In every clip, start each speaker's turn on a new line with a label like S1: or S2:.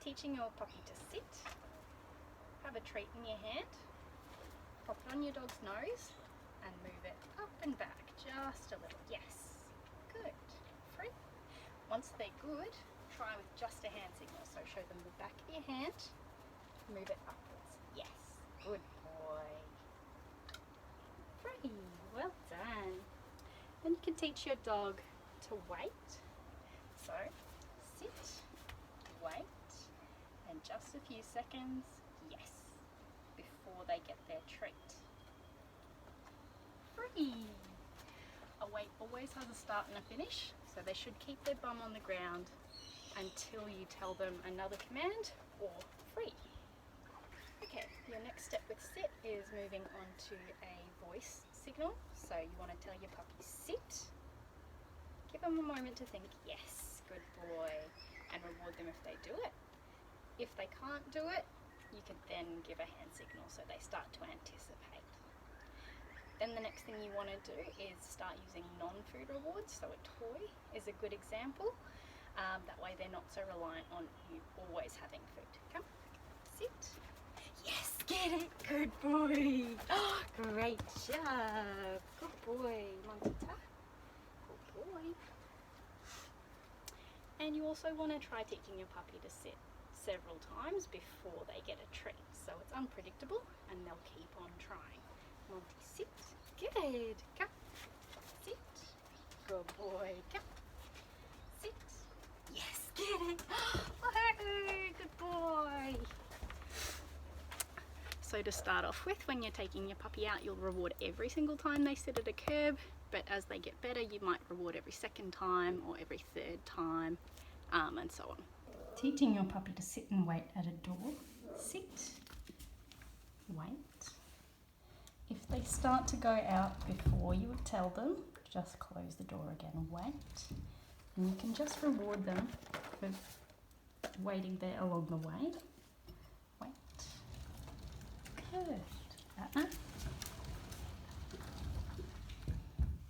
S1: teaching your puppy to sit. Have a treat in your hand. Pop it on your dog's nose and move it up and back just a little. Yes. Good. Free. Once they're good, try with just a hand signal. So show them the back of your hand. Move it upwards. Yes. Good boy. Free. Well done. Then you can teach your dog to wait. So sit, wait, and just a few seconds, yes, before they get their treat. Free. A wait always has a start and a finish, so they should keep their bum on the ground until you tell them another command or free. Okay, your next step with sit is moving on to a voice signal. So you want to tell your puppy sit. Give them a moment to think, yes, good boy, and reward them if they do it. If they can't do it, you can then give a hand signal so they start to anticipate. Then the next thing you want to do is start using non-food rewards. So a toy is a good example. That way they're not so reliant on you always having food. Come, sit. Yes, get it. Good boy. Oh, great job. Good boy. Montita. Good boy. And you also want to try teaching your puppy to sit several times before they get a treat. So it's unpredictable and they'll keep on trying. Monty, sit. Good. Come. Sit. Good boy. Come. Sit. Yes, get it. Oh, good boy. So to start off with, when you're taking your puppy out, you'll reward every single time they sit at a curb, but as they get better, you might reward every second time or every third time, and so on. Teaching your puppy to sit and wait at a door. Sit, wait. If they start to go out before you would tell them, just close the door again, wait. And you can just reward them for waiting there along the way. Wait. Good.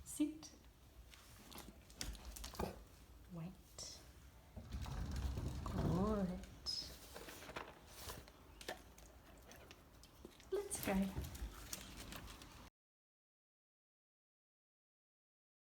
S1: Sit. Wait. Good. Let's go.